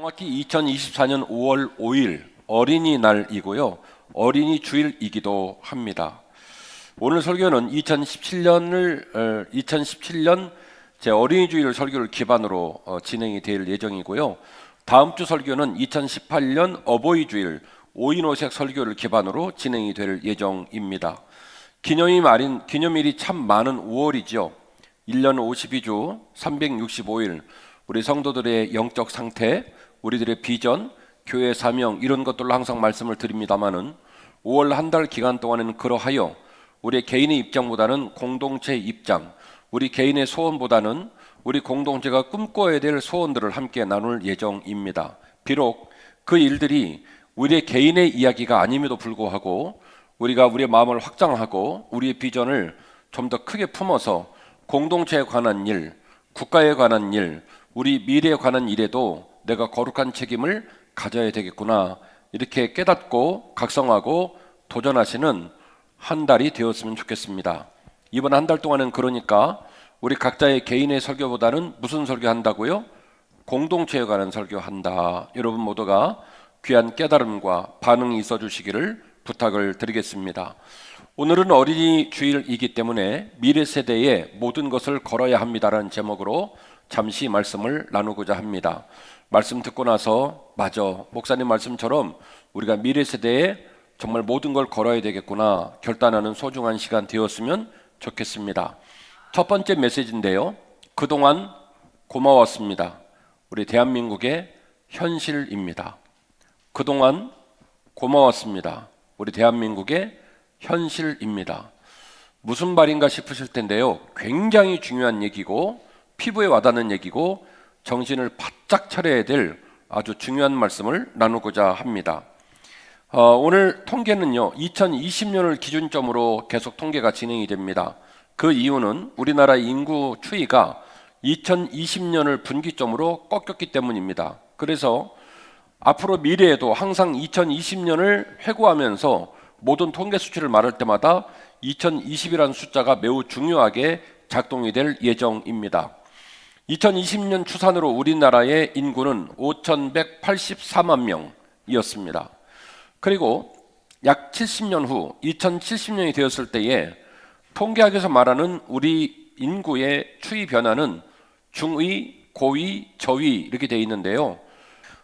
정확히 2024년 5월 5일 어린이날이고요. 어린이 주일이기도 합니다. 오늘 설교는 2017년 제 어린이 주일 설교를 기반으로 진행이 될 예정이고요. 다음 주 설교는 2018년 어버이 주일 오인오색 설교를 기반으로 진행이 될 예정입니다. 기념일이 참 많은 5월이죠. 1년 52주 365일 우리 성도들의 영적 상태, 우리들의 비전, 교회 사명 이런 것들로 항상 말씀을 드립니다마는 5월 한 달 기간 동안에는 그러하여 우리 개인의 입장보다는 공동체의 입장, 우리 개인의 소원보다는 우리 공동체가 꿈꿔야 될 소원들을 함께 나눌 예정입니다. 비록 그 일들이 우리의 개인의 이야기가 아님에도 불구하고 우리가 우리의 마음을 확장하고 우리의 비전을 좀 더 크게 품어서 공동체에 관한 일, 국가에 관한 일, 우리 미래에 관한 일에도 내가 거룩한 책임을 가져야 되겠구나 이렇게 깨닫고 각성하고 도전하시는 한 달이 되었으면 좋겠습니다. 이번 한 달 동안은 그러니까 우리 각자의 개인의 설교보다는 무슨 설교한다고요? 공동체에 관한 설교한다. 여러분 모두가 귀한 깨달음과 반응이 있어 주시기를 부탁을 드리겠습니다. 오늘은 어린이 주일이기 때문에 미래 세대에 모든 것을 걸어야 합니다라는 제목으로 잠시 말씀을 나누고자 합니다. 말씀 듣고 나서 맞아, 목사님 말씀처럼 우리가 미래 세대에 정말 모든 걸 걸어야 되겠구나 결단하는 소중한 시간 되었으면 좋겠습니다. 첫 번째 메시지인데요. 그동안 고마웠습니다. 우리 대한민국의 현실입니다. 그동안 고마웠습니다. 우리 대한민국의 현실입니다. 무슨 말인가 싶으실 텐데요. 굉장히 중요한 얘기고 피부에 와닿는 얘기고 정신을 바짝 차려야 될 아주 중요한 말씀을 나누고자 합니다. 오늘 통계는요. 2020년을 기준점으로 계속 통계가 진행이 됩니다. 그 이유는 우리나라 인구 추이가 2020년을 분기점으로 꺾였기 때문입니다. 그래서 앞으로 미래에도 항상 2020년을 회고하면서 모든 통계 수치를 말할 때마다 2020이라는 숫자가 매우 중요하게 작동이 될 예정입니다. 2020년 추산으로 우리나라의 인구는 5,184만 명이었습니다. 그리고 약 70년 후 2070년이 되었을 때에 통계학에서 말하는 우리 인구의 추이 변화는 중위, 고위, 저위 이렇게 되어 있는데요.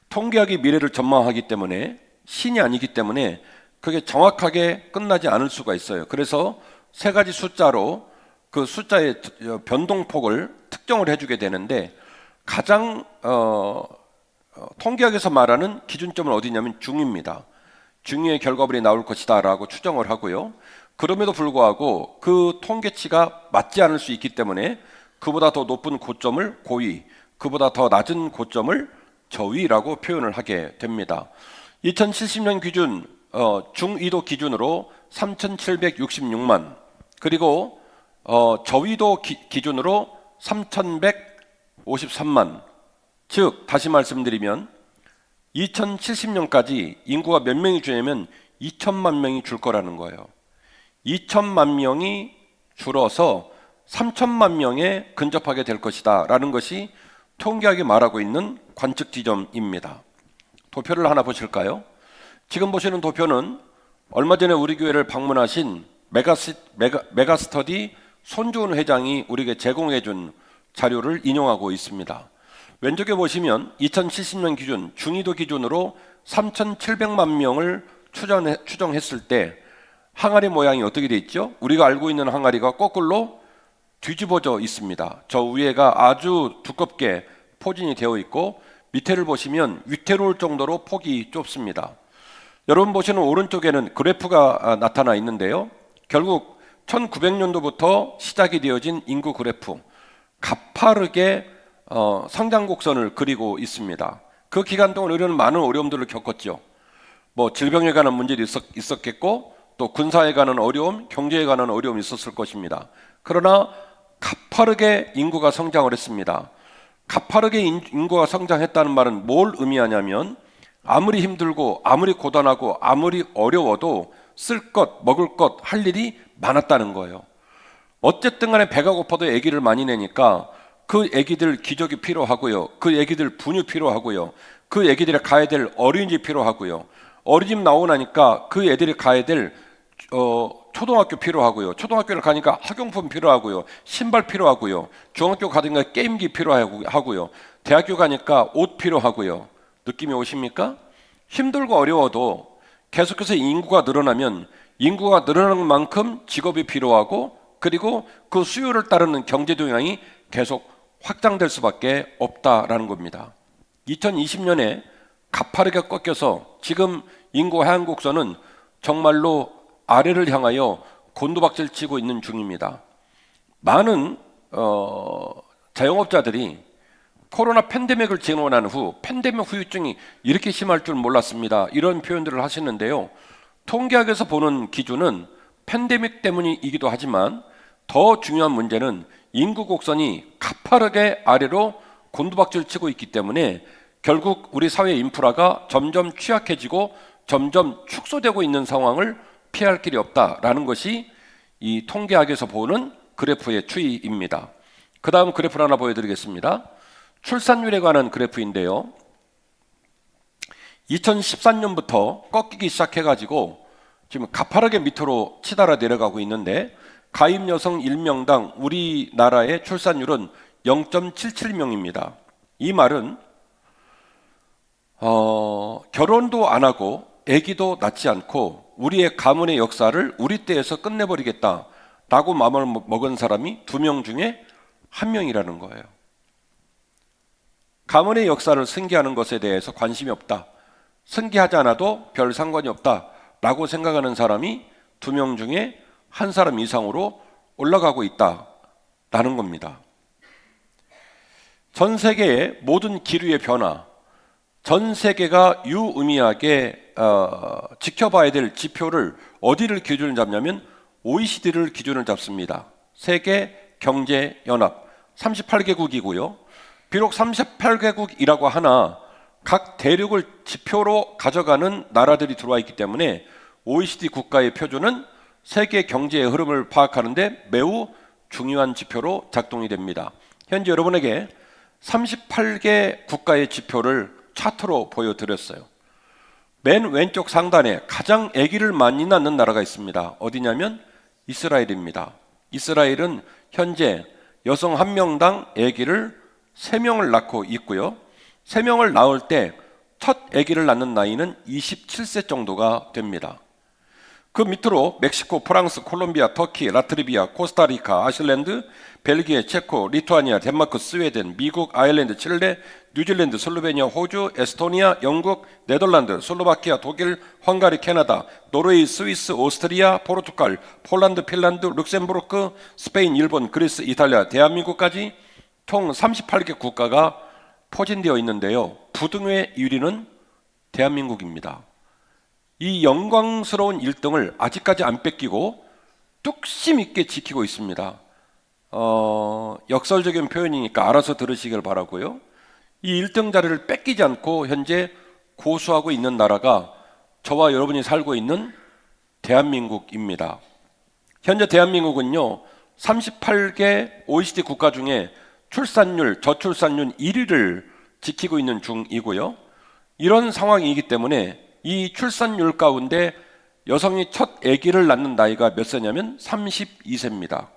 통계학이 미래를 전망하기 때문에 신이 아니기 때문에 그게 정확하게 끝나지 않을 수가 있어요. 그래서 세 가지 숫자로 그 숫자의 변동폭을 특정을 해주게 되는데 가장 통계학에서 말하는 기준점은 어디냐면 중위입니다. 중위의 결과물이 나올 것이다 라고 추정을 하고요. 그럼에도 불구하고 그 통계치가 맞지 않을 수 있기 때문에 그보다 더 높은 고점을 고위, 그보다 더 낮은 고점을 저위라고 표현을 하게 됩니다. 2070년 기준 중위도 기준으로 3,766만 그리고 저위도 기준으로 3,153만 즉 다시 말씀드리면 2070년까지 인구가 몇 명이 줄냐면 2천만 명이 줄 거라는 거예요. 2천만 명이 줄어서 3천만 명에 근접하게 될 것이다 라는 것이 통계학이 말하고 있는 관측 지점입니다. 도표를 하나 보실까요? 지금 보시는 도표는 얼마 전에 우리 교회를 방문하신 메가스터디 손주은 회장이 우리에게 제공해 준 자료를 인용하고 있습니다. 왼쪽에 보시면 2070년 기준 중위도 기준으로 3,700만 명을 추정했을 때 항아리 모양이 어떻게 되어 있죠? 우리가 알고 있는 항아리가 거꾸로 뒤집어져 있습니다. 저 위에가 아주 두껍게 포진이 되어 있고 밑에를 보시면 위태로울 정도로 폭이 좁습니다. 여러분 보시는 오른쪽에는 그래프가 나타나 있는데요. 결국 1900년도부터 시작이 되어진 인구 그래프 가파르게 상장 곡선을 그리고 있습니다. 그 기간 동안 우리는 많은 어려움들을 겪었죠. 질병에 관한 문제도 있었겠고 또 군사에 관한 어려움, 경제에 관한 어려움이 있었을 것입니다. 그러나 가파르게 인구가 성장을 했습니다. 가파르게 인구가 성장했다는 말은 뭘 의미하냐면 아무리 힘들고 아무리 고단하고 아무리 어려워도 쓸 것, 먹을 것, 할 일이 많았다는 거예요. 어쨌든 간에 배가 고파도 아기를 많이 내니까 그 아기들 기저귀 필요하고요. 그 아기들 분유 필요하고요. 그 애기들이 가야 될 어린이집 필요하고요. 어린이집 나오고 나니까 그 애들이 가야 될 초등학교 필요하고요. 초등학교를 가니까 학용품 필요하고요. 신발 필요하고요. 중학교 가든가 게임기 필요하고요. 대학교 가니까 옷 필요하고요. 느낌이 오십니까? 힘들고 어려워도 계속해서 인구가 늘어나면 인구가 늘어나는 만큼 직업이 필요하고 그리고 그 수요를 따르는 경제 동향이 계속 확장될 수밖에 없다라는 겁니다. 2020년에 가파르게 꺾여서 지금 인구 하향곡선은 정말로 아래를 향하여 곤두박질 치고 있는 중입니다. 많은 자영업자들이 코로나 팬데믹을 지나고 난 후 팬데믹 후유증이 이렇게 심할 줄 몰랐습니다. 이런 표현들을 하시는데요. 통계학에서 보는 기준은 팬데믹 때문이기도 하지만 더 중요한 문제는 인구 곡선이 가파르게 아래로 곤두박질 치고 있기 때문에 결국 우리 사회 인프라가 점점 취약해지고 점점 축소되고 있는 상황을 피할 길이 없다라는 것이 이 통계학에서 보는 그래프의 추이입니다. 그 다음 그래프를 하나 보여드리겠습니다. 출산율에 관한 그래프인데요. 2013년부터 꺾이기 시작해가지고 지금 가파르게 밑으로 치달아 내려가고 있는데 가입 여성 1명당 우리나라의 출산율은 0.77명입니다. 이 말은 결혼도 안 하고 아기도 낳지 않고 우리의 가문의 역사를 우리 때에서 끝내버리겠다라고 마음을 먹은 사람이 2명 중에 1명이라는 거예요. 가문의 역사를 승계하는 것에 대해서 관심이 없다. 승계하지 않아도 별 상관이 없다라고 생각하는 사람이 2명 중에 1사람 이상으로 올라가고 있다라는 겁니다. 전 세계의 모든 기류의 변화, 전 세계가 유의미하게 지켜봐야 될 지표를 어디를 기준을 잡냐면 OECD를 기준을 잡습니다. 세계 경제 연합 38개국이고요. 비록 38개국이라고 하나 각 대륙을 지표로 가져가는 나라들이 들어와 있기 때문에 OECD 국가의 표준은 세계 경제의 흐름을 파악하는데 매우 중요한 지표로 작동이 됩니다. 현재 여러분에게 38개 국가의 지표를 차트로 보여드렸어요. 맨 왼쪽 상단에 가장 아기를 많이 낳는 나라가 있습니다. 어디냐면 이스라엘입니다. 이스라엘은 현재 여성 1명당 아기를 3명을 낳고 있고요. 3명을 낳을 때 첫 아기를 낳는 나이는 27세 정도가 됩니다. 그 밑으로 멕시코, 프랑스, 콜롬비아, 터키, 라트비아, 코스타리카, 아일랜드, 벨기에, 체코, 리투아니아, 덴마크, 스웨덴, 미국, 아일랜드, 칠레, 뉴질랜드, 슬로베니아, 호주, 에스토니아, 영국, 네덜란드, 슬로바키아, 독일, 헝가리, 캐나다, 노르웨이, 스위스, 오스트리아, 포르투갈, 폴란드, 핀란드, 룩셈부르크, 스페인, 일본, 그리스, 이탈리아, 대한민국까지 총 38개 국가가 포진되어 있는데요. 부등의 1위는 대한민국입니다. 이 영광스러운 1등을 아직까지 안 뺏기고 뚝심 있게 지키고 있습니다. 역설적인 표현이니까 알아서 들으시길 바라고요. 이 1등 자리를 뺏기지 않고 현재 고수하고 있는 나라가 저와 여러분이 살고 있는 대한민국입니다. 현재 대한민국은요 38개 OECD 국가 중에 출산율, 저출산율 1위를 지키고 있는 중이고요. 이런 상황이기 때문에 이 출산율 가운데 여성이 첫 아기를 낳는 나이가 몇 세냐면 32세입니다.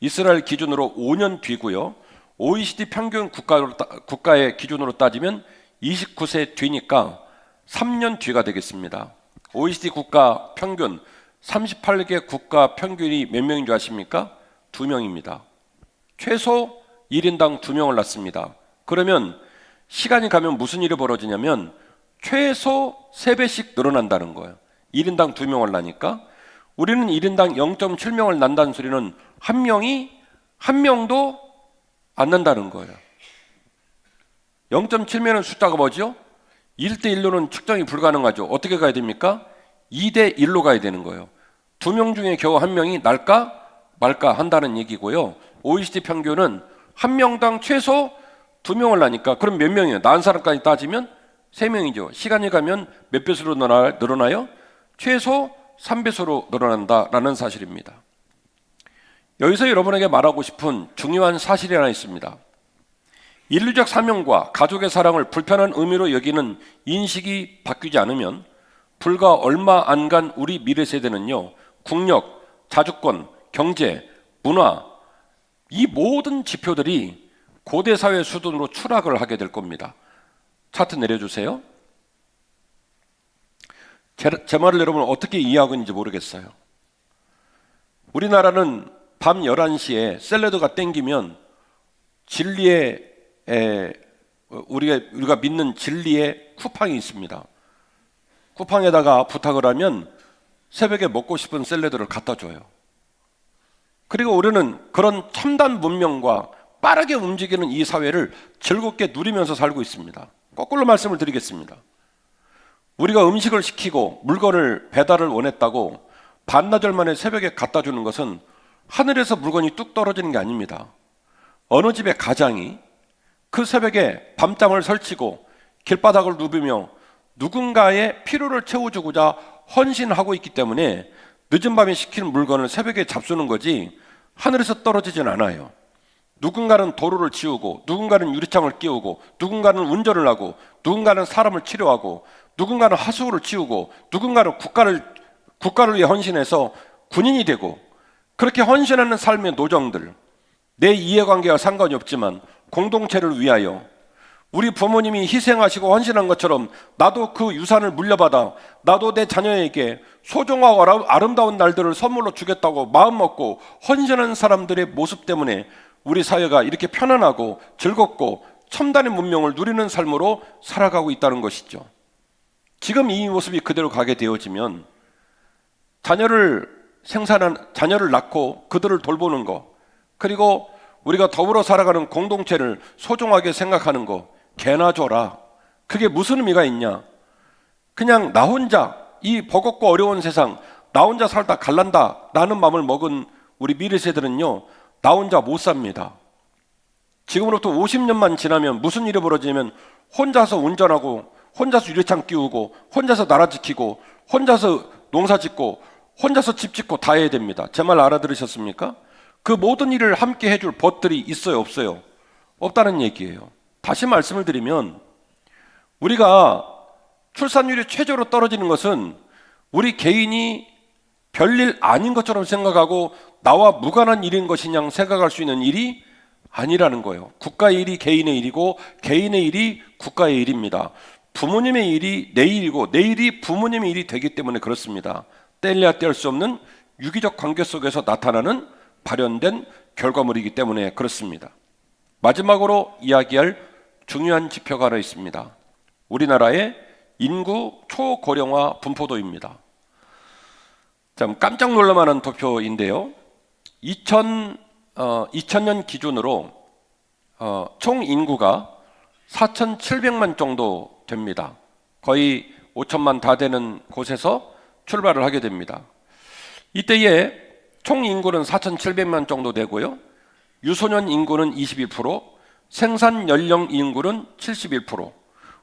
이스라엘 기준으로 5년 뒤고요. OECD 평균 국가의 기준으로 따지면 29세 뒤니까 3년 뒤가 되겠습니다. OECD 국가 평균 38개 국가 평균이 몇 명인 줄 아십니까? 2명입니다. 최소 1인당 2명을 낳습니다. 그러면 시간이 가면 무슨 일이 벌어지냐면 최소 3배씩 늘어난다는 거예요. 1인당 2명을 낳으니까 우리는 1인당 0.7명을 낳는다는 소리는 한 명도 안 낳는다는 거예요. 0.7명은 숫자가 뭐죠? 1대1로는 측정이 불가능하죠. 어떻게 가야 됩니까? 2대1로 가야 되는 거예요. 2명 중에 겨우 1명이 날까 말까 한다는 얘기고요. OECD 평균은 1명당 최소 2명을 낳으니까 그럼 몇 명이에요? 낳은 사람까지 따지면 3명이죠. 시간이 가면 몇 배수로 늘어나요? 최소 3배수로 늘어난다라는 사실입니다. 여기서 여러분에게 말하고 싶은 중요한 사실이 하나 있습니다. 인류적 사명과 가족의 사랑을 불편한 의미로 여기는 인식이 바뀌지 않으면 불과 얼마 안 간 우리 미래 세대는요, 국력, 자주권, 경제, 문화, 이 모든 지표들이 고대 사회 수준으로 추락을 하게 될 겁니다. 차트 내려주세요. 제 말을 여러분 어떻게 이해하고 있는지 모르겠어요. 우리나라는 밤 11시에 샐러드가 땡기면 진리의 우리가 믿는 진리의 쿠팡이 있습니다. 쿠팡에다가 부탁을 하면 새벽에 먹고 싶은 샐러드를 갖다 줘요. 그리고 우리는 그런 첨단 문명과 빠르게 움직이는 이 사회를 즐겁게 누리면서 살고 있습니다. 거꾸로 말씀을 드리겠습니다. 우리가 음식을 시키고 물건을 배달을 원했다고 반나절 만에 새벽에 갖다 주는 것은 하늘에서 물건이 뚝 떨어지는 게 아닙니다. 어느 집의 가장이 그 새벽에 밤잠을 설치고 길바닥을 누비며 누군가의 필요를 채워주고자 헌신하고 있기 때문에 늦은 밤에 시키는 물건을 새벽에 잡수는 거지 하늘에서 떨어지진 않아요. 누군가는 도로를 치우고, 누군가는 유리창을 끼우고, 누군가는 운전을 하고, 누군가는 사람을 치료하고, 누군가는 하수구를 치우고, 누군가는 국가를 위해 헌신해서 군인이 되고, 그렇게 헌신하는 삶의 노정들, 내 이해관계와 상관이 없지만 공동체를 위하여 우리 부모님이 희생하시고 헌신한 것처럼 나도 그 유산을 물려받아 나도 내 자녀에게 소중하고 아름다운 날들을 선물로 주겠다고 마음먹고 헌신하는 사람들의 모습 때문에 우리 사회가 이렇게 편안하고 즐겁고 첨단의 문명을 누리는 삶으로 살아가고 있다는 것이죠. 지금 이 모습이 그대로 가게 되어지면 자녀를 낳고 그들을 돌보는 거, 그리고 우리가 더불어 살아가는 공동체를 소중하게 생각하는 거, 개나 줘라. 그게 무슨 의미가 있냐? 그냥 나 혼자 이 버겁고 어려운 세상 나 혼자 살다 갈란다 라는 마음을 먹은 우리 미래 세대는요, 나 혼자 못 삽니다. 지금으로부터 50년만 지나면 무슨 일이 벌어지냐면 혼자서 운전하고, 혼자서 유리창 끼우고, 혼자서 나라 지키고, 혼자서 농사 짓고, 혼자서 집 짓고 다 해야 됩니다. 제 말 알아들으셨습니까? 그 모든 일을 함께 해줄 벗들이 있어요, 없어요? 없다는 얘기예요. 다시 말씀을 드리면 우리가 출산율이 최저로 떨어지는 것은 우리 개인이 별일 아닌 것처럼 생각하고 나와 무관한 일인 것이냐 생각할 수 있는 일이 아니라는 거예요. 국가의 일이 개인의 일이고 개인의 일이 국가의 일입니다. 부모님의 일이 내 일이고 내 일이 부모님의 일이 되기 때문에 그렇습니다. 뗄래야 뗄 수 없는 유기적 관계 속에서 나타나는 발현된 결과물이기 때문에 그렇습니다. 마지막으로 이야기할 중요한 지표가 하나 있습니다. 우리나라의 인구 초고령화 분포도입니다. 참 깜짝 놀랄만한 도표인데요. 2000년 기준으로 총 인구가 4,700만 정도 됩니다. 거의 5천만 다 되는 곳에서 출발을 하게 됩니다. 이때에 총 인구는 4,700만 정도 되고요. 유소년 인구는 21%, 생산 연령 인구는 71%,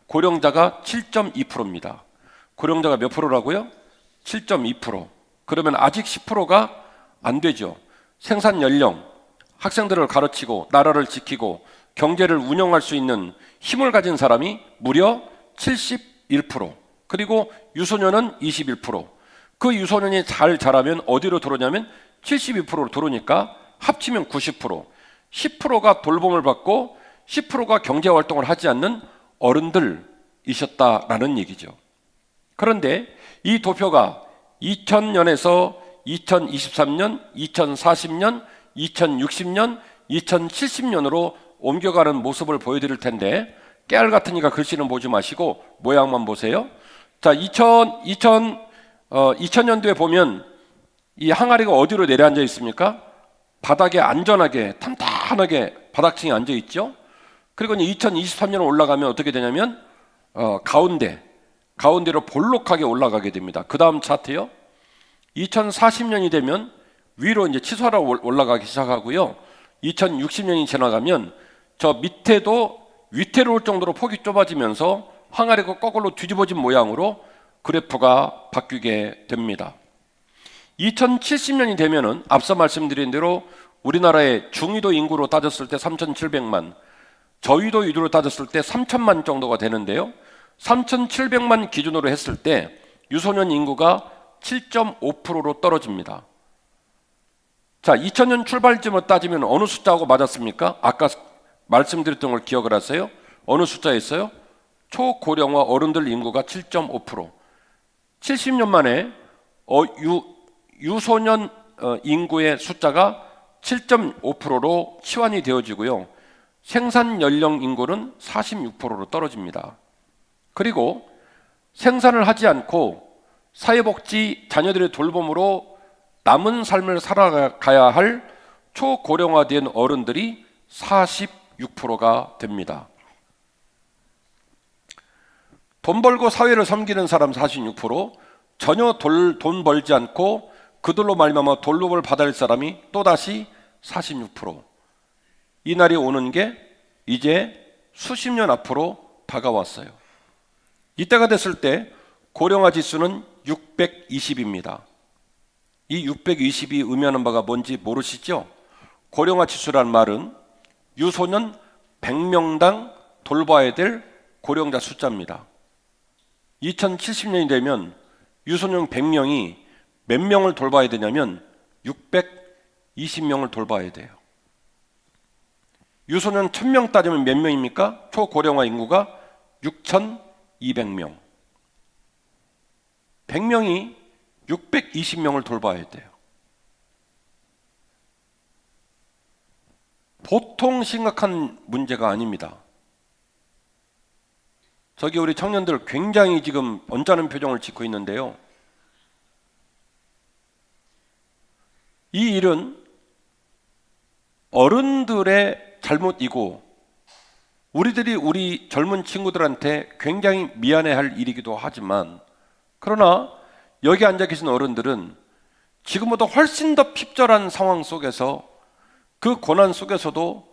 고령자가 7.2%입니다. 고령자가 몇 프로라고요? 7.2%. 그러면 아직 10%가 안 되죠. 생산 연령, 학생들을 가르치고 나라를 지키고 경제를 운영할 수 있는 힘을 가진 사람이 무려 71%, 그리고 유소년은 21%. 그 유소년이 잘 자라면 어디로 들어오냐면 72%로 들어오니까 합치면 90%, 10%가 돌봄을 받고 10%가 경제활동을 하지 않는 어른들이셨다라는 얘기죠. 그런데 이 도표가 2000년에서 2023년, 2040년, 2060년, 2070년으로 옮겨가는 모습을 보여드릴 텐데 깨알 같으니까 글씨는 보지 마시고 모양만 보세요. 자, 2000년도에 보면 이 항아리가 어디로 내려앉아 있습니까? 바닥에 안전하게 탄탄하게 바닥층에 앉아 있죠. 그리고 이제 2023년 올라가면 어떻게 되냐면 가운데로 볼록하게 올라가게 됩니다. 그 다음 차트요. 2040년이 되면 위로 이제 치솟아 올라가기 시작하고요. 2060년이 지나가면 저 밑에도 위태로울 정도로 폭이 좁아지면서 항아리가 거꾸로 뒤집어진 모양으로 그래프가 바뀌게 됩니다. 2070년이 되면은 앞서 말씀드린 대로 우리나라의 중위도 인구로 따졌을 때 3,700만, 저위도 위주로 따졌을 때 3천만 정도가 되는데요. 3,700만 기준으로 했을 때 유소년 인구가 7.5%로 떨어집니다. 자, 2000년 출발점으로 따지면 어느 숫자하고 맞았습니까? 아까 말씀드렸던 걸 기억을 하세요? 어느 숫자였어요? 초고령화 어른들 인구가 7.5%. 70년 만에 유소년 인구의 숫자가 7.5%로 치환이 되어지고요. 생산 연령 인구는 46%로 떨어집니다. 그리고 생산을 하지 않고 사회복지 자녀들의 돌봄으로 남은 삶을 살아가야 할 초고령화된 어른들이 46%가 됩니다. 돈 벌고 사회를 섬기는 사람 46%, 전혀 돈 벌지 않고 그들로 말미암아 돌봄을 받아야 할 사람이 또다시 46%. 이 날이 오는 게 이제 수십 년 앞으로 다가왔어요. 이때가 됐을 때 고령화 지수는 620입니다. 이 620이 의미하는 바가 뭔지 모르시죠? 고령화 지수란 말은 유소년 100명당 돌봐야 될 고령자 숫자입니다. 2070년이 되면 유소년 100명이 몇 명을 돌봐야 되냐면 620명을 돌봐야 돼요. 유소년 1000명 따지면 몇 명입니까? 초고령화 인구가 6200명. 100명이 620명을 돌봐야 돼요. 보통 심각한 문제가 아닙니다. 저기 우리 청년들 굉장히 지금 언짢은 표정을 짓고 있는데요. 이 일은 어른들의 잘못이고 우리들이 우리 젊은 친구들한테 굉장히 미안해할 일이기도 하지만, 그러나 여기 앉아 계신 어른들은 지금보다 훨씬 더 핍절한 상황 속에서 그 고난 속에서도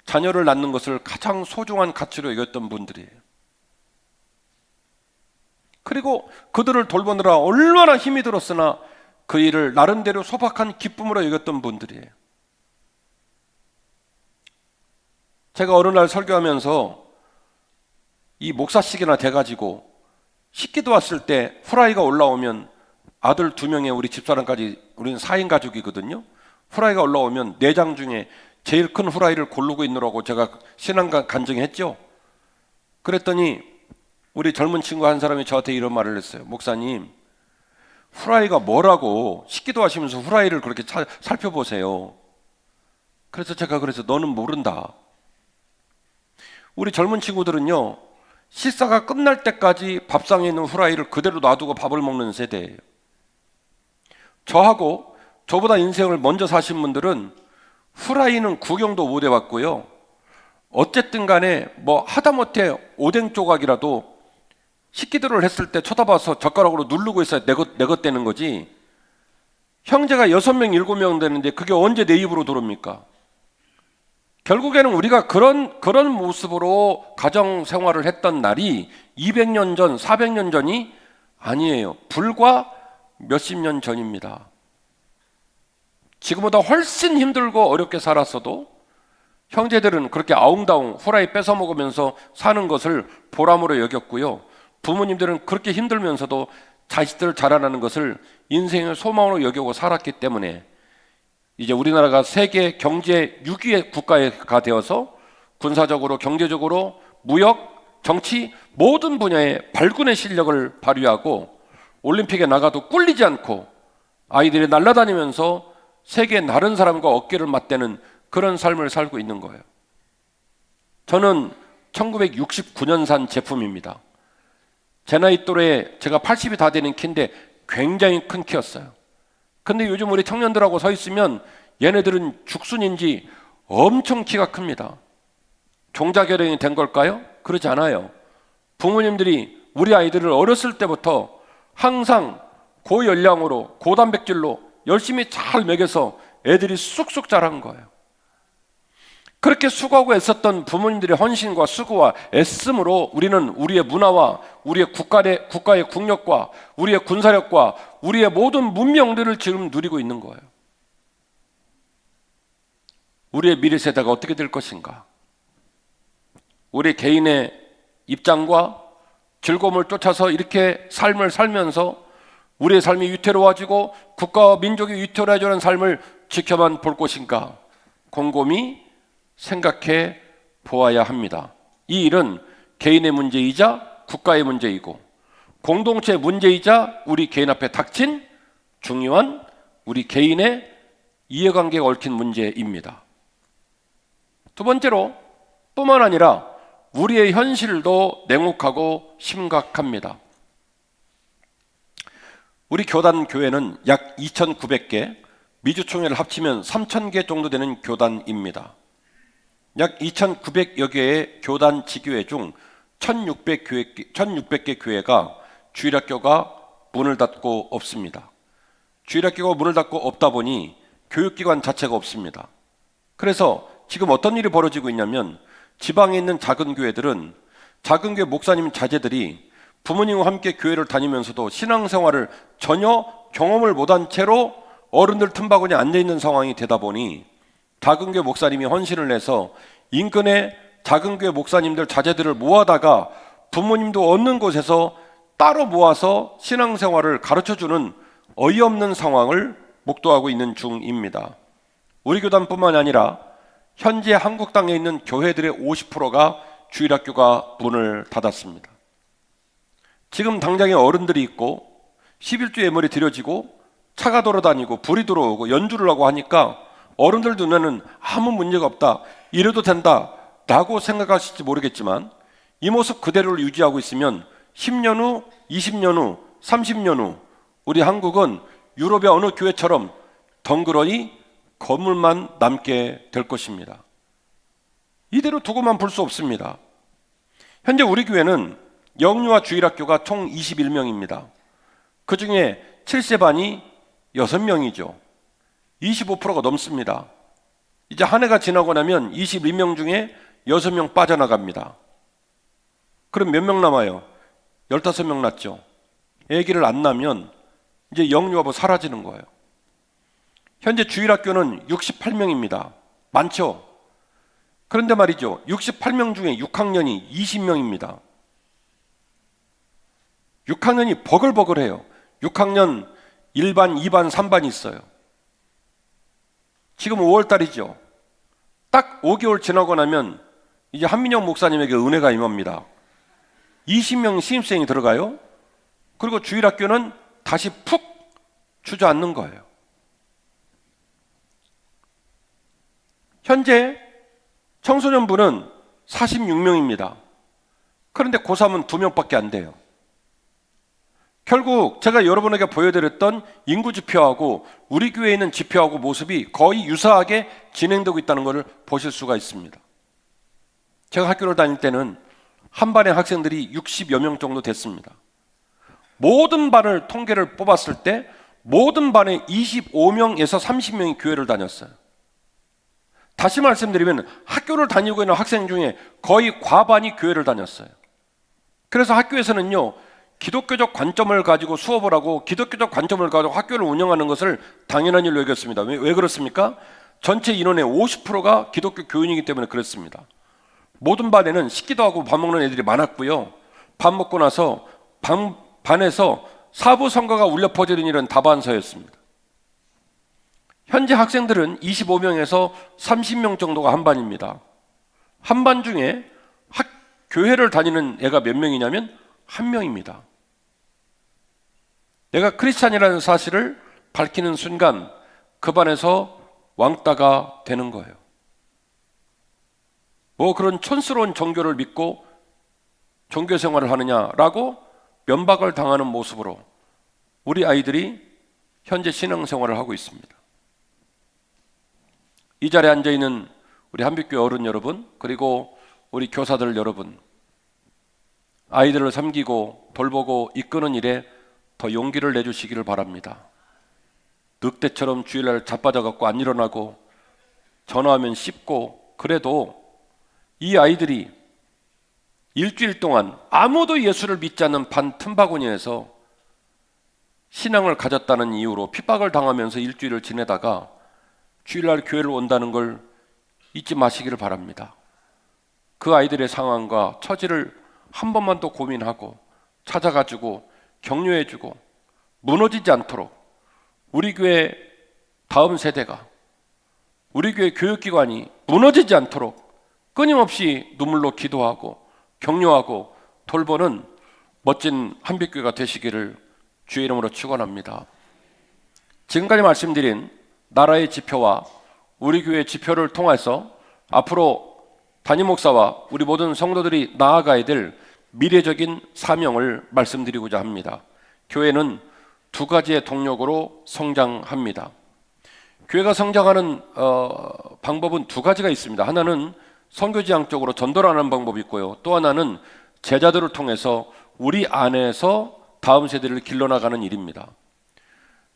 자녀를 낳는 것을 가장 소중한 가치로 여겼던 분들이에요. 그리고 그들을 돌보느라 얼마나 힘이 들었으나 그 일을 나름대로 소박한 기쁨으로 여겼던 분들이에요. 제가 어느 날 설교하면서 이 목사식이나 돼가지고 식기도 왔을 때 후라이가 올라오면 아들 2명에 우리 집사람까지, 우리는 4인 가족이거든요. 후라이가 올라오면 4장 중에 제일 큰 후라이를 고르고 있느라고 제가 신앙 간증했죠. 그랬더니 우리 젊은 친구 한 사람이 저한테 이런 말을 했어요. 목사님, 후라이가 뭐라고 식기도 하시면서 후라이를 그렇게 살펴보세요. 그래서 제가 너는 모른다. 우리 젊은 친구들은요, 식사가 끝날 때까지 밥상에 있는 후라이를 그대로 놔두고 밥을 먹는 세대예요. 저하고 저보다 인생을 먼저 사신 분들은 후라이는 구경도 못 해봤고요. 어쨌든 간에 뭐 하다못해 오뎅 조각이라도 식기들을 했을 때 쳐다봐서 젓가락으로 누르고 있어야 내 것 되는 거지. 형제가 6명, 7명 되는데 그게 언제 내 입으로 들어옵니까? 결국에는 우리가 그런 모습으로 가정 생활을 했던 날이 200년 전, 400년 전이 아니에요. 불과 몇십 년 전입니다. 지금보다 훨씬 힘들고 어렵게 살았어도 형제들은 그렇게 아웅다웅 후라이 뺏어 먹으면서 사는 것을 보람으로 여겼고요. 부모님들은 그렇게 힘들면서도 자식들 자라나는 것을 인생의 소망으로 여기고 살았기 때문에 이제 우리나라가 세계 경제 6위의 국가가 되어서 군사적으로, 경제적으로, 무역, 정치 모든 분야에 발군의 실력을 발휘하고 올림픽에 나가도 꿀리지 않고 아이들이 날아다니면서 세계의 다른 사람과 어깨를 맞대는 그런 삶을 살고 있는 거예요. 저는 1969년산 제품입니다. 제 나이 또래, 제가 80이 다 되는 키인데 굉장히 큰 키였어요. 근데 요즘 우리 청년들하고 서 있으면 얘네들은 죽순인지 엄청 키가 큽니다. 종자결연이 된 걸까요? 그렇지 않아요. 부모님들이 우리 아이들을 어렸을 때부터 항상 고열량으로, 고단백질로 열심히 잘 먹여서 애들이 쑥쑥 자란 거예요. 그렇게 수고하고 애썼던 부모님들의 헌신과 수고와 애씀으로 우리는 우리의 문화와 우리의 국가의 국력과 우리의 군사력과 우리의 모든 문명들을 지금 누리고 있는 거예요. 우리의 미래 세대가 어떻게 될 것인가? 우리 개인의 입장과 즐거움을 쫓아서 이렇게 삶을 살면서 우리의 삶이 위태로워지고 국가와 민족이 위태로워지는 삶을 지켜만 볼 것인가 곰곰이 생각해 보아야 합니다. 이 일은 개인의 문제이자 국가의 문제이고 공동체의 문제이자 우리 개인 앞에 닥친 중요한 우리 개인의 이해관계가 얽힌 문제입니다. 두 번째로 뿐만 아니라 우리의 현실도 냉혹하고 심각합니다. 우리 교단 교회는 약 2,900개, 미주총회를 합치면 3,000개 정도 되는 교단입니다. 약 2,900여 개의 교단 지교회 중 1,600개 교회가 주일학교가 문을 닫고 없습니다. 주일학교가 문을 닫고 없다 보니 교육기관 자체가 없습니다. 그래서 지금 어떤 일이 벌어지고 있냐면 지방에 있는 작은 교회들은 작은 교회 목사님 자제들이 부모님과 함께 교회를 다니면서도 신앙생활을 전혀 경험을 못한 채로 어른들 틈바구니에 앉아있는 상황이 되다 보니 작은 교회 목사님이 헌신을 내서 인근의 작은 교회 목사님들 자제들을 모아다가 부모님도 없는 곳에서 따로 모아서 신앙생활을 가르쳐주는 어이없는 상황을 목도하고 있는 중입니다. 우리 교단뿐만 아니라 현재 한국 땅에 있는 교회들의 50%가 주일학교가 문을 닫았습니다. 지금 당장에 어른들이 있고 11주 예물이 드려지고 차가 돌아다니고 불이 들어오고 연주를 하고 하니까 어른들 눈에는 아무 문제가 없다, 이래도 된다 라고 생각하실지 모르겠지만 이 모습 그대로를 유지하고 있으면 10년 후, 20년 후, 30년 후 우리 한국은 유럽의 어느 교회처럼 덩그러니 건물만 남게 될 것입니다. 이대로 두고만 볼 수 없습니다. 현재 우리 교회는 영유아 주일학교가 총 21명입니다. 그 중에 7세 반이 6명이죠. 25%가 넘습니다. 이제 한 해가 지나고 나면 22명 중에 6명 빠져나갑니다. 그럼 몇 명 남아요? 15명 났죠. 아기를 안 낳으면 이제 영유아부 사라지는 거예요. 현재 주일학교는 68명입니다. 많죠? 그런데 말이죠. 68명 중에 6학년이 20명입니다. 6학년이 버글버글해요. 6학년 1반, 2반, 3반이 있어요. 지금 5월달이죠. 딱 5개월 지나고 나면 이제 한민영 목사님에게 은혜가 임합니다. 20명 신입생이 들어가요. 그리고 주일학교는 다시 푹 주저앉는 거예요. 현재 청소년부는 46명입니다. 그런데 고3은 2명밖에 안 돼요. 결국 제가 여러분에게 보여드렸던 인구 지표하고 우리 교회에 있는 지표하고 모습이 거의 유사하게 진행되고 있다는 것을 보실 수가 있습니다. 제가 학교를 다닐 때는 한 반의 학생들이 60여 명 정도 됐습니다. 모든 반을 통계를 뽑았을 때 모든 반에 25명에서 30명이 교회를 다녔어요. 다시 말씀드리면 학교를 다니고 있는 학생 중에 거의 과반이 교회를 다녔어요. 그래서 학교에서는요, 기독교적 관점을 가지고 수업을 하고 기독교적 관점을 가지고 학교를 운영하는 것을 당연한 일로 여겼습니다. 왜 그렇습니까? 전체 인원의 50%가 기독교 교인이기 때문에 그렇습니다. 모든 반에는 식기도 하고 밥 먹는 애들이 많았고요. 밥 먹고 나서 반에서 사부 성가가 울려 퍼지는 일은 다반사였습니다. 현재 학생들은 25명에서 30명 정도가 한 반입니다. 한 반 중에 교회를 다니는 애가 몇 명이냐면 한 명입니다. 내가 크리스찬이라는 사실을 밝히는 순간 그 반에서 왕따가 되는 거예요. 뭐 그런 촌스러운 종교를 믿고 종교 생활을 하느냐라고 면박을 당하는 모습으로 우리 아이들이 현재 신앙생활을 하고 있습니다. 이 자리에 앉아있는 우리 한빛교회 어른 여러분, 그리고 우리 교사들 여러분, 아이들을 섬기고 돌보고 이끄는 일에 더 용기를 내주시기를 바랍니다. 늑대처럼 주일날 자빠져갖고 안 일어나고 전화하면 씹고, 그래도 이 아이들이 일주일 동안 아무도 예수를 믿지 않는 반 틈바구니에서 신앙을 가졌다는 이유로 핍박을 당하면서 일주일을 지내다가 주일날 교회를 온다는 걸 잊지 마시기를 바랍니다. 그 아이들의 상황과 처지를 한 번만 더 고민하고 찾아가지고 격려해주고 무너지지 않도록 우리 교회 다음 세대가, 우리 교회 교육기관이 무너지지 않도록 끊임없이 눈물로 기도하고 격려하고 돌보는 멋진 한빛교회가 되시기를 주의 이름으로 축원합니다. 지금까지 말씀드린 나라의 지표와 우리 교회의 지표를 통해서 앞으로 담임 목사와 우리 모든 성도들이 나아가야 될 미래적인 사명을 말씀드리고자 합니다. 교회는 두 가지의 동력으로 성장합니다. 교회가 성장하는 방법은 두 가지가 있습니다. 하나는 선교지향적으로 전도를 하는 방법이 있고요. 또 하나는 제자들을 통해서 우리 안에서 다음 세대를 길러나가는 일입니다.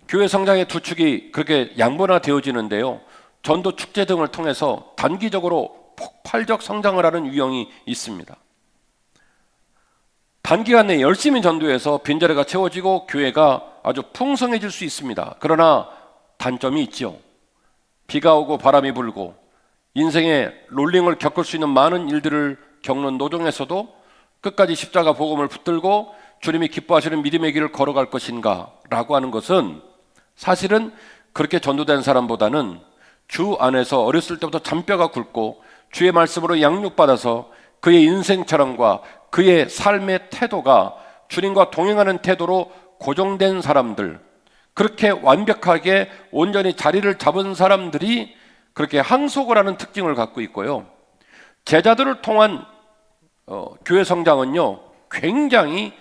교회 성장의 두 축이 그렇게 양분화되어지는데요. 전도 축제 등을 통해서 단기적으로 폭발적 성장을 하는 유형이 있습니다. 단기간 내에 열심히 전도해서 빈자리가 채워지고 교회가 아주 풍성해질 수 있습니다. 그러나 단점이 있죠. 비가 오고 바람이 불고 인생의 롤링을 겪을 수 있는 많은 일들을 겪는 노정에서도 끝까지 십자가 복음을 붙들고 주님이 기뻐하시는 믿음의 길을 걸어갈 것인가 라고 하는 것은 사실은 그렇게 전도된 사람보다는 주 안에서 어렸을 때부터 잔뼈가 굵고 주의 말씀으로 양육받아서 그의 인생 철학과 그의 삶의 태도가 주님과 동행하는 태도로 고정된 사람들, 그렇게 완벽하게 온전히 자리를 잡은 사람들이 그렇게 항속을 하는 특징을 갖고 있고요. 제자들을 통한 교회 성장은요, 굉장히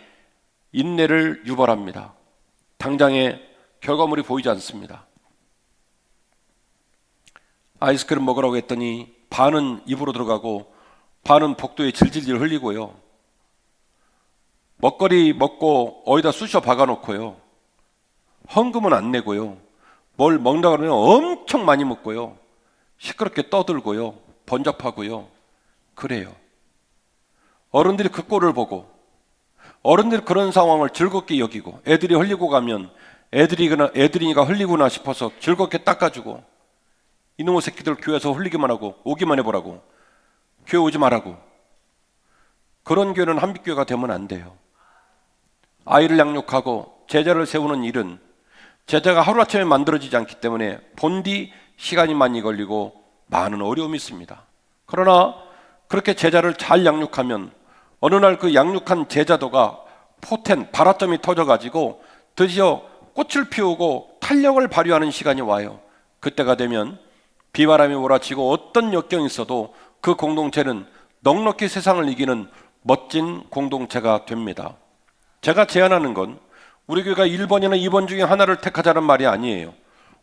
인내를 유발합니다. 당장의 결과물이 보이지 않습니다. 아이스크림 먹으라고 했더니 반은 입으로 들어가고 반은 복도에 질질질 흘리고요. 먹거리 먹고 어디다 쑤셔 박아놓고요. 헌금은 안 내고요. 뭘 먹는다고 하면 엄청 많이 먹고요. 시끄럽게 떠들고요. 번잡하고요. 그래요. 어른들이 그 꼴을 보고 어른들이 그런 상황을 즐겁게 여기고 애들이 흘리고 가면 애들이니까 흘리구나 싶어서 즐겁게 닦아주고 이놈의 새끼들 교회에서 흘리기만 하고 오기만 해보라고, 교회 오지 말라고. 그런 교회는 한빛교회가 되면 안 돼요. 아이를 양육하고 제자를 세우는 일은 제자가 하루아침에 만들어지지 않기 때문에 본디 시간이 많이 걸리고 많은 어려움이 있습니다. 그러나 그렇게 제자를 잘 양육하면 어느 날 그 양육한 제자도가 포텐, 발화점이 터져가지고 드디어 꽃을 피우고 탄력을 발휘하는 시간이 와요. 그때가 되면 비바람이 몰아치고 어떤 역경이 있어도 그 공동체는 넉넉히 세상을 이기는 멋진 공동체가 됩니다. 제가 제안하는 건 우리 교회가 1번이나 2번 중에 하나를 택하자는 말이 아니에요.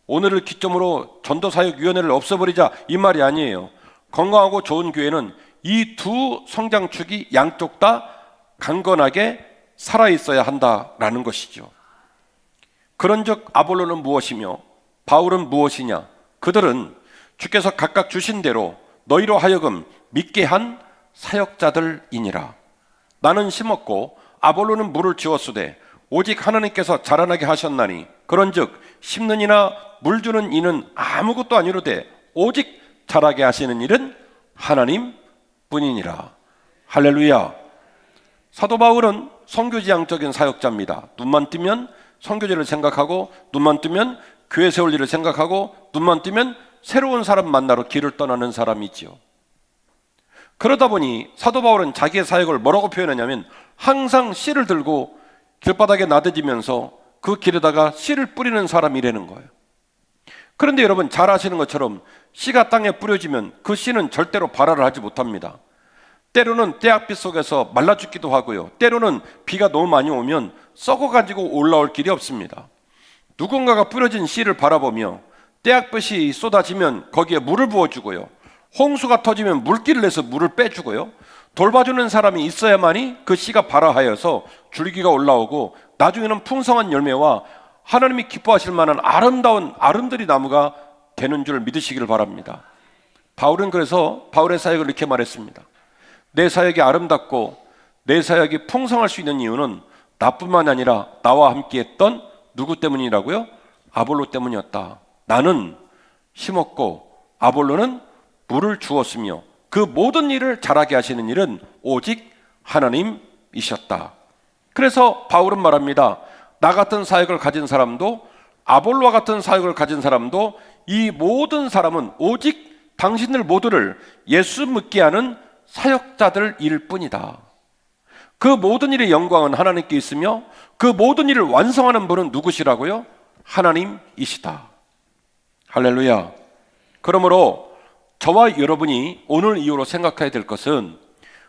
오늘을 기점으로 전도사역위원회를 없애버리자 이 말이 아니에요. 건강하고 좋은 교회는 이 두 성장축이 양쪽 다 강건하게 살아있어야 한다라는 것이죠. 그런즉 아볼로는 무엇이며 바울은 무엇이냐? 그들은 주께서 각각 주신 대로 너희로 하여금 믿게 한 사역자들이니라. 나는 심었고 아볼로는 물을 주었으되 오직 하나님께서 자라나게 하셨나니 그런즉 심는 이나 물 주는 이는 아무것도 아니로되 오직 자라게 하시는 일은 하나님 뿐이니라. 할렐루야. 사도 바울은 선교지향적인 사역자입니다. 눈만 뜨면 선교지를 생각하고 눈만 뜨면 교회 세울 일을 생각하고 눈만 뜨면 새로운 사람 만나러 길을 떠나는 사람이지요. 그러다 보니 사도 바울은 자기의 사역을 뭐라고 표현하냐면 항상 씨를 들고 길바닥에 나대지면서 그 길에다가 씨를 뿌리는 사람이라는 거예요. 그런데 여러분 잘 아시는 것처럼 씨가 땅에 뿌려지면 그 씨는 절대로 발화를 하지 못합니다. 때로는 때약빛 속에서 말라 죽기도 하고요. 때로는 비가 너무 많이 오면 썩어가지고 올라올 길이 없습니다. 누군가가 뿌려진 씨를 바라보며 때약빛이 쏟아지면 거기에 물을 부어주고요. 홍수가 터지면 물길을 내서 물을 빼주고요. 돌봐주는 사람이 있어야만이 그 씨가 발화하여서 줄기가 올라오고 나중에는 풍성한 열매와 하나님이 기뻐하실 만한 아름다운 아름드리 나무가 되는 줄 믿으시기를 바랍니다. 바울은 그래서 바울의 사역을 이렇게 말했습니다. 내 사역이 아름답고 내 사역이 풍성할 수 있는 이유는 나뿐만 아니라 나와 함께 했던 누구 때문이라고요? 아볼로 때문이었다. 나는 심었고 아볼로는 물을 주었으며 그 모든 일을 잘하게 하시는 일은 오직 하나님이셨다. 그래서 바울은 말합니다. 나 같은 사역을 가진 사람도 아볼로와 같은 사역을 가진 사람도 이 모든 사람은 오직 당신들 모두를 예수 믿게 하는 사역자들일 뿐이다. 그 모든 일의 영광은 하나님께 있으며 그 모든 일을 완성하는 분은 누구시라고요? 하나님이시다. 할렐루야. 그러므로 저와 여러분이 오늘 이후로 생각해야 될 것은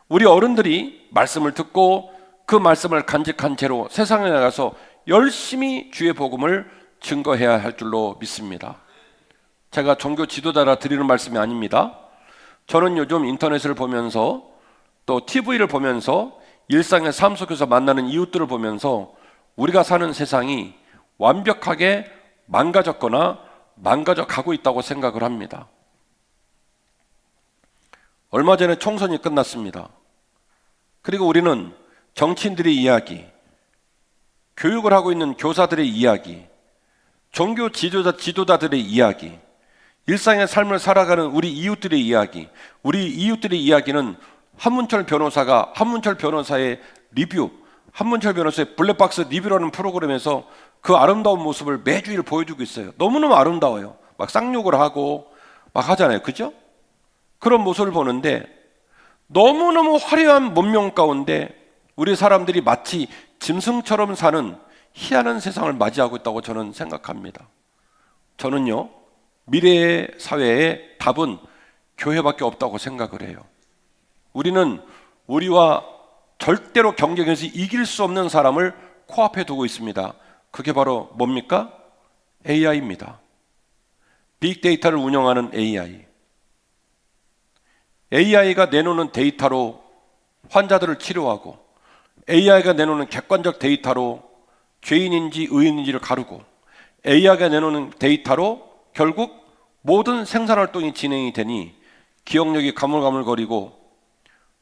우리 어른들이 말씀을 듣고 그 말씀을 간직한 채로 세상에 나가서 열심히 주의 복음을 증거해야 할 줄로 믿습니다. 제가 종교 지도자라 드리는 말씀이 아닙니다. 저는 요즘 인터넷을 보면서 또 TV를 보면서 일상의 삶 속에서 만나는 이웃들을 보면서 우리가 사는 세상이 완벽하게 망가졌거나 망가져 가고 있다고 생각을 합니다. 얼마 전에 총선이 끝났습니다. 그리고 우리는 정치인들의 이야기, 교육을 하고 있는 교사들의 이야기, 종교 지도자들의 이야기, 일상의 삶을 살아가는 우리 이웃들의 이야기, 우리 이웃들의 이야기는 한문철 변호사의 리뷰, 한문철 변호사의 블랙박스 리뷰라는 프로그램에서 그 아름다운 모습을 매주일 보여주고 있어요. 너무너무 아름다워요. 막 쌍욕을 하고 막 하잖아요. 그죠? 그런 모습을 보는데 너무너무 화려한 문명 가운데 우리 사람들이 마치 짐승처럼 사는 희한한 세상을 맞이하고 있다고 저는 생각합니다. 저는요, 미래의 사회의 답은 교회밖에 없다고 생각을 해요. 우리는 우리와 절대로 경쟁에서 이길 수 없는 사람을 코앞에 두고 있습니다. 그게 바로 뭡니까? AI입니다. 빅데이터를 운영하는 AI. AI가 내놓는 데이터로 환자들을 치료하고 AI가 내놓는 객관적 데이터로 죄인인지 의인인지를 가르고 AI가 내놓는 데이터로 결국 모든 생산활동이 진행이 되니 기억력이 가물가물거리고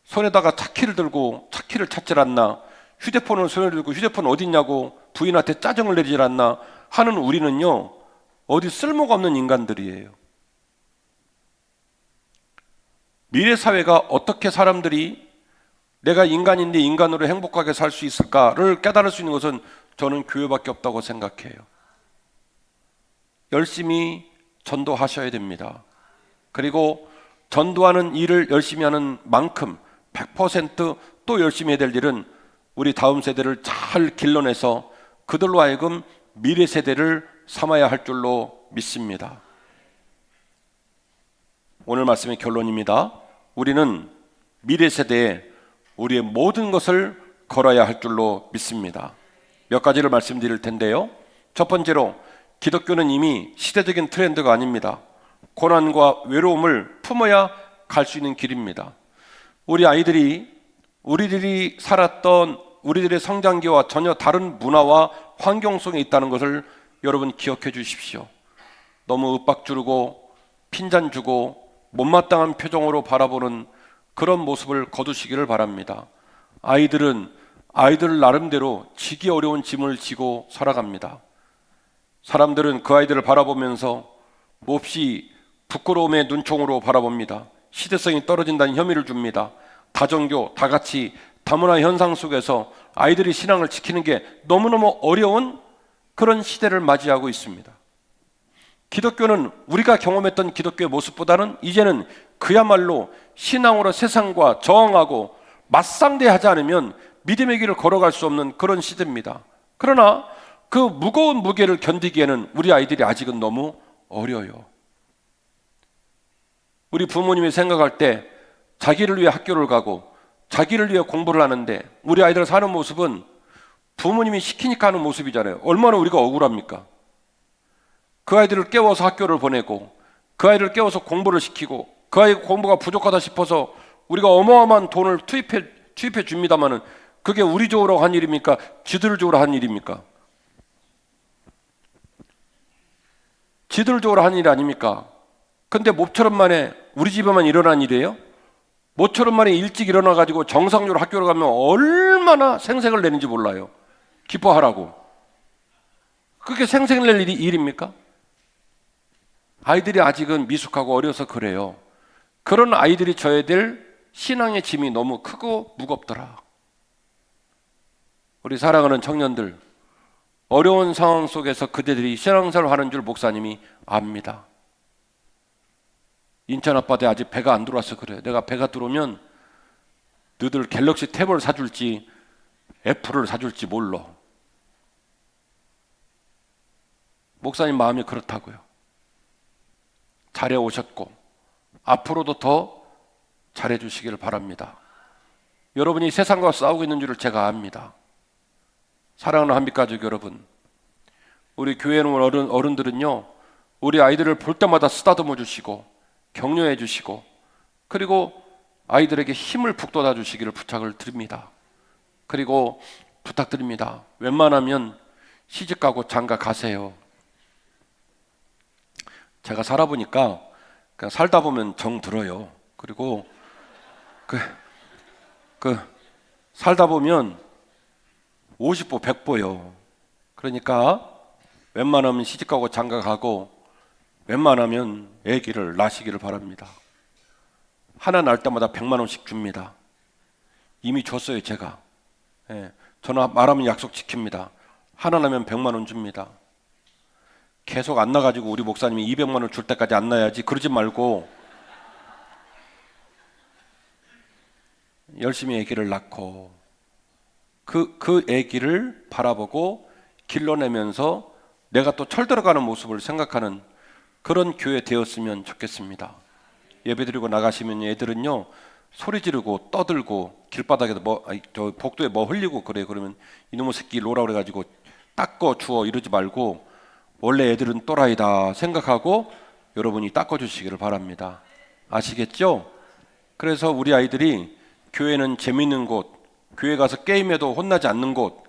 손에다가 차키를 들고 차키를 찾질 않나, 휴대폰을 손에 들고 휴대폰 어딨냐고 부인한테 짜증을 내질 않나 하는 우리는요, 어디 쓸모가 없는 인간들이에요. 미래 사회가 어떻게 사람들이 내가 인간인데 인간으로 행복하게 살 수 있을까를 깨달을 수 있는 것은 저는 교회밖에 없다고 생각해요. 열심히 전도하셔야 됩니다. 그리고 전도하는 일을 열심히 하는 만큼 100% 열심히 해야 될 일은 우리 다음 세대를 잘 길러내서 그들로 하여금 미래 세대를 삼아야 할 줄로 믿습니다. 오늘 말씀의 결론입니다. 우리는 미래 세대에 우리의 모든 것을 걸어야 할 줄로 믿습니다. 몇 가지를 말씀드릴 텐데요. 첫 번째로 기독교는 이미 시대적인 트렌드가 아닙니다. 고난과 외로움을 품어야 갈 수 있는 길입니다. 우리들이 살았던 우리들의 성장기와 전혀 다른 문화와 환경 속에 있다는 것을 여러분 기억해 주십시오. 너무 윽박 지르고 핀잔 주고 못마땅한 표정으로 바라보는 그런 모습을 거두시기를 바랍니다. 아이들 나름대로 지기 어려운 짐을 지고 살아갑니다. 사람들은 그 아이들을 바라보면서 몹시 부끄러움의 눈총으로 바라봅니다. 시대성이 떨어진다는 혐의를 줍니다. 다종교, 다같이 다문화 현상 속에서 아이들이 신앙을 지키는 게 너무너무 어려운 그런 시대를 맞이하고 있습니다. 기독교는 우리가 경험했던 기독교의 모습보다는 이제는 그야말로 신앙으로 세상과 저항하고 맞상대하지 않으면 믿음의 길을 걸어갈 수 없는 그런 시대입니다. 그러나 그 무거운 무게를 견디기에는 우리 아이들이 아직은 너무 어려요. 우리 부모님이 생각할 때 자기를 위해 학교를 가고 자기를 위해 공부를 하는데 우리 아이들 사는 모습은 부모님이 시키니까 하는 모습이잖아요. 얼마나 우리가 억울합니까? 그 아이들을 깨워서 학교를 보내고 그 아이를 깨워서 공부를 시키고 그 아이 공부가 부족하다 싶어서 우리가 어마어마한 돈을 투입해 줍니다마는 그게 우리 좋으라고 한 일입니까? 지들 좋으라 한 일입니까? 지들 좋으라 한 일이 아닙니까? 근데 모처럼 만에 우리 집에만 일어난 일이에요? 모처럼 만에 일찍 일어나가지고 정상적으로 학교를 가면 얼마나 생색을 내는지 몰라요. 기뻐하라고. 그게 생색을 낼 일입니까? 아이들이 아직은 미숙하고 어려서 그래요. 그런 아이들이 져야 될 신앙의 짐이 너무 크고 무겁더라. 우리 사랑하는 청년들, 어려운 상황 속에서 그대들이 신앙생활을 하는 줄 목사님이 압니다. 인천 아빠한테 아직 배가 안 들어와서 그래. 내가 배가 들어오면 너희들 갤럭시 탭을 사줄지 애플을 사줄지 몰라. 목사님 마음이 그렇다고요. 잘해 오셨고 앞으로도 더 잘해 주시기를 바랍니다. 여러분이 세상과 싸우고 있는 줄을 제가 압니다. 사랑하는 한빛가족 여러분, 우리 교회 어른들은요, 우리 아이들을 볼 때마다 쓰다듬어 주시고 격려해 주시고 그리고 아이들에게 힘을 북돋아 주시기를 부탁을 드립니다. 그리고 부탁드립니다. 웬만하면 시집가고 장가 가세요. 제가 살아보니까 그냥 살다 보면 정 들어요. 그리고 살다 보면 50보 100보요. 그러니까 웬만하면 시집가고 장가가고 웬만하면 아기를 낳으시기를 바랍니다. 하나 낳을 때마다 100만 원씩 줍니다. 이미 줬어요 제가. 전화 말하면 약속 지킵니다. 하나 낳으면 100만 원 줍니다. 계속 안 나가지고 우리 목사님이 200만 원 줄 때까지 안 나야지 그러지 말고 열심히 아기를 낳고 그 아기를 바라보고 길러내면서 내가 또 철들어가는 모습을 생각하는 그런 교회 되었으면 좋겠습니다. 예배드리고 나가시면 애들은요 소리 지르고 떠들고 길바닥에서 복도에 뭐 흘리고 그래. 그러면 이놈의 새끼 일로 오라 그래가지고 닦어 주워 이러지 말고 원래 애들은 또라이다 생각하고 여러분이 닦아주시기를 바랍니다. 아시겠죠? 그래서 우리 아이들이 교회는 재밌는 곳, 교회 가서 게임해도 혼나지 않는 곳,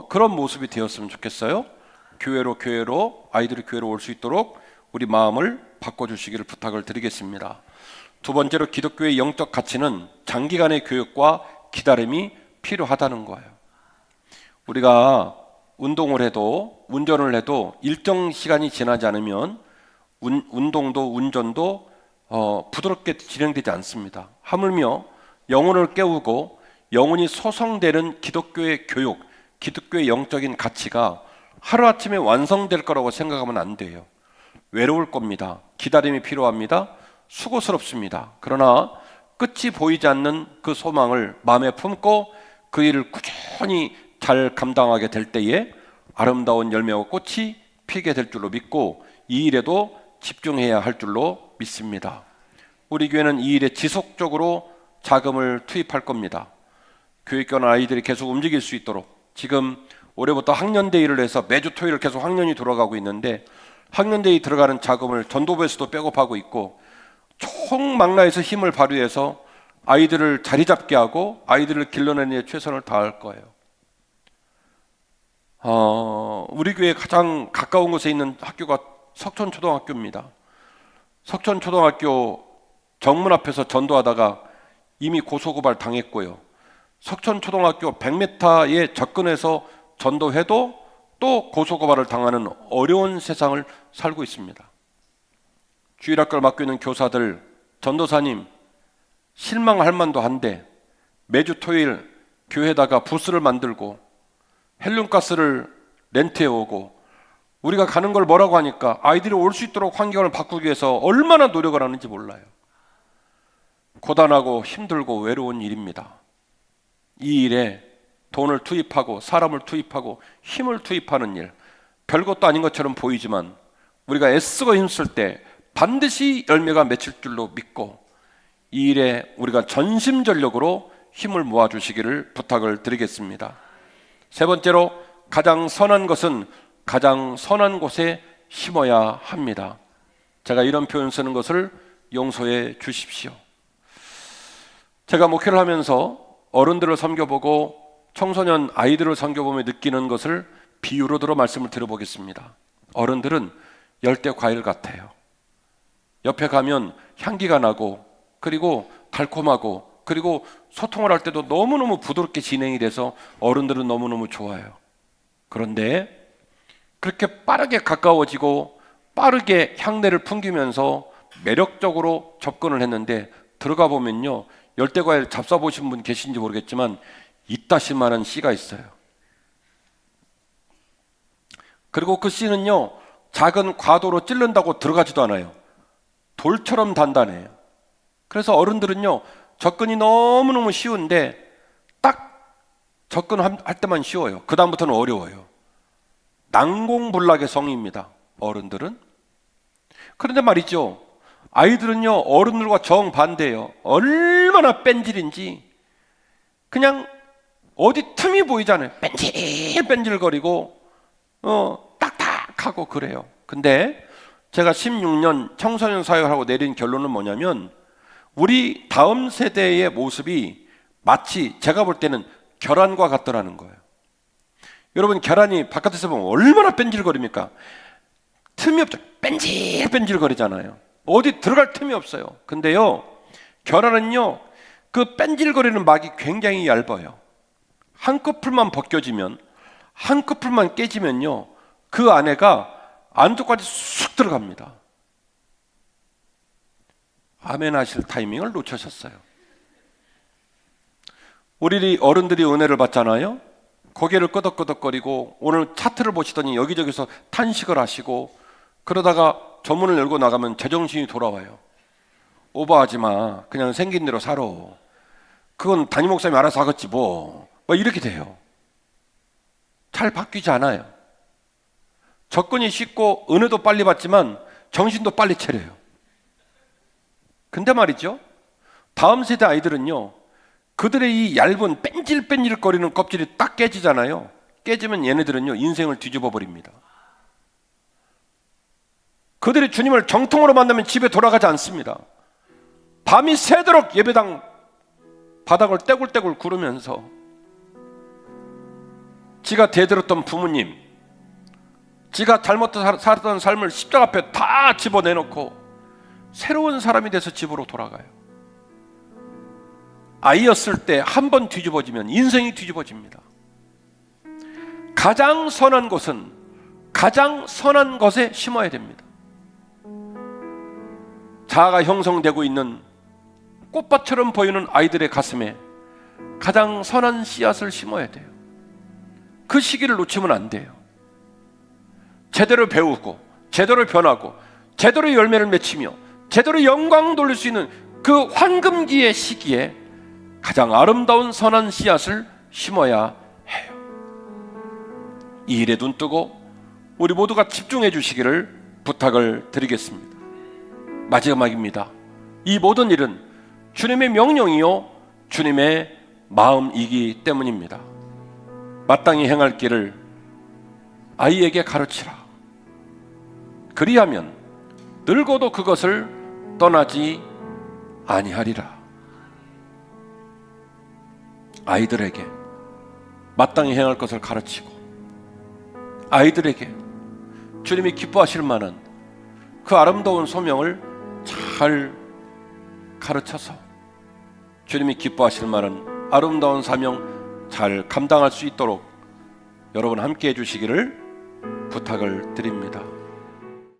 그런 모습이 되었으면 좋겠어요. 교회로 아이들이 교회로 올 수 있도록 우리 마음을 바꿔주시기를 부탁을 드리겠습니다. 두 번째로 기독교의 영적 가치는 장기간의 교육과 기다림이 필요하다는 거예요. 우리가 운동을 해도 운전을 해도 일정 시간이 지나지 않으면 운동도 운전도 부드럽게 진행되지 않습니다. 하물며 영혼을 깨우고 영혼이 소성되는 기독교의 교육, 기독교의 영적인 가치가 하루아침에 완성될 거라고 생각하면 안 돼요. 외로울 겁니다. 기다림이 필요합니다. 수고스럽습니다. 그러나 끝이 보이지 않는 그 소망을 마음에 품고 그 일을 꾸준히 잘 감당하게 될 때에 아름다운 열매와 꽃이 피게 될 줄로 믿고 이 일에도 집중해야 할 줄로 믿습니다. 우리 교회는 이 일에 지속적으로 자금을 투입할 겁니다. 교육권 아이들이 계속 움직일 수 있도록 지금 올해부터 학년대회를 해서 매주 토요일 계속 학년이 돌아가고 있는데 학년대회 들어가는 자금을 전도부에서도 백업하고 있고 총망라해서 힘을 발휘해서 아이들을 자리 잡게 하고 아이들을 길러내는 데 최선을 다할 거예요. 우리 교회 가장 가까운 곳에 있는 학교가 석천초등학교입니다. 석천초등학교 정문 앞에서 전도하다가 이미 고소고발 당했고요. 석천초등학교 100m에 접근해서 전도해도 또 고소고발을 당하는 어려운 세상을 살고 있습니다. 주일학교를 맡고 있는 교사들, 전도사님 실망할 만도 한데 매주 토요일 교회에다가 부스를 만들고 헬륨가스를 렌트해 오고 우리가 가는 걸 뭐라고 하니까 아이들이 올 수 있도록 환경을 바꾸기 위해서 얼마나 노력을 하는지 몰라요. 고단하고 힘들고 외로운 일입니다. 이 일에 돈을 투입하고 사람을 투입하고 힘을 투입하는 일, 별것도 아닌 것처럼 보이지만 우리가 애쓰고 힘쓸 때 반드시 열매가 맺힐 줄로 믿고 이 일에 우리가 전심전력으로 힘을 모아주시기를 부탁을 드리겠습니다. 세 번째로 가장 선한 것은 가장 선한 곳에 심어야 합니다. 제가 이런 표현 쓰는 것을 용서해 주십시오. 제가 목회를 하면서 어른들을 섬겨보고 청소년 아이들을 섬겨보며 느끼는 것을 비유로 들어 말씀을 드려보겠습니다. 어른들은 열대 과일 같아요. 옆에 가면 향기가 나고 그리고 달콤하고 그리고 소통을 할 때도 너무너무 부드럽게 진행이 돼서 어른들은 너무너무 좋아요. 그런데 그렇게 빠르게 가까워지고 빠르게 향내를 풍기면서 매력적으로 접근을 했는데 들어가 보면요, 열대과일 잡숴보신 분 계신지 모르겠지만 이따시만한 씨가 있어요. 그리고 그 씨는요, 작은 과도로 찌른다고 들어가지도 않아요. 돌처럼 단단해요. 그래서 어른들은요, 접근이 너무너무 쉬운데 딱 접근할 때만 쉬워요. 그 다음부터는 어려워요. 난공불락의 성입니다, 어른들은. 그런데 말이죠, 아이들은요, 어른들과 정반대예요. 얼마나 뺀질인지 그냥 어디 틈이 보이잖아요. 뺀질뺀질거리고 딱딱하고 그래요. 근데 제가 16년 청소년 사역을 하고 내린 결론은 뭐냐면, 우리 다음 세대의 모습이 마치 제가 볼 때는 계란과 같더라는 거예요. 여러분, 계란이 바깥에서 보면 얼마나 뺀질거립니까? 틈이 없죠. 뺀질뺀질거리잖아요. 어디 들어갈 틈이 없어요. 근데요, 계란은요, 그 뺀질거리는 막이 굉장히 얇아요. 한꺼풀만 벗겨지면, 한꺼풀만 깨지면요, 그 안에가 안쪽까지 쑥 들어갑니다. 아멘 하실 타이밍을 놓치셨어요. 우리 어른들이 은혜를 받잖아요. 고개를 끄덕끄덕거리고 오늘 차트를 보시더니 여기저기서 탄식을 하시고, 그러다가 저문을 열고 나가면 제정신이 돌아와요. 오버하지 마. 그냥 생긴 대로 살아. 그건 담임 목사님이 알아서 하겠지 뭐 이렇게 돼요. 잘 바뀌지 않아요. 접근이 쉽고 은혜도 빨리 받지만 정신도 빨리 차려요. 근데 말이죠, 다음 세대 아이들은요, 그들의 이 얇은 뺀질뺀질거리는 껍질이 딱 깨지잖아요. 깨지면 얘네들은요, 인생을 뒤집어 버립니다. 그들이 주님을 정통으로 만나면 집에 돌아가지 않습니다. 밤이 새도록 예배당 바닥을 떼굴떼굴 구르면서 지가 대들었던 부모님, 지가 잘못 살았던 삶을 십자가 앞에 다 집어내놓고 새로운 사람이 돼서 집으로 돌아가요. 아이였을 때 한 번 뒤집어지면 인생이 뒤집어집니다. 가장 선한 것은 가장 선한 것에 심어야 됩니다. 자아가 형성되고 있는 꽃밭처럼 보이는 아이들의 가슴에 가장 선한 씨앗을 심어야 돼요. 그 시기를 놓치면 안 돼요. 제대로 배우고 제대로 변하고 제대로 열매를 맺히며 제대로 영광 돌릴 수 있는 그 황금기의 시기에 가장 아름다운 선한 씨앗을 심어야 해요. 이 일에 눈 뜨고 우리 모두가 집중해 주시기를 부탁을 드리겠습니다. 마지막입니다. 이 모든 일은 주님의 명령이요 주님의 마음이기 때문입니다. 마땅히 행할 길을 아이에게 가르치라. 그리하면 늙어도 그것을 떠나지 아니하리라. 아이들에게 마땅히 행할 것을 가르치고, 아이들에게 주님이 기뻐하실 만한 그 아름다운 소명을 잘 가르쳐서 주님이 기뻐하실 만한 아름다운 사명 잘 감당할 수 있도록 여러분 함께 해주시기를 부탁을 드립니다.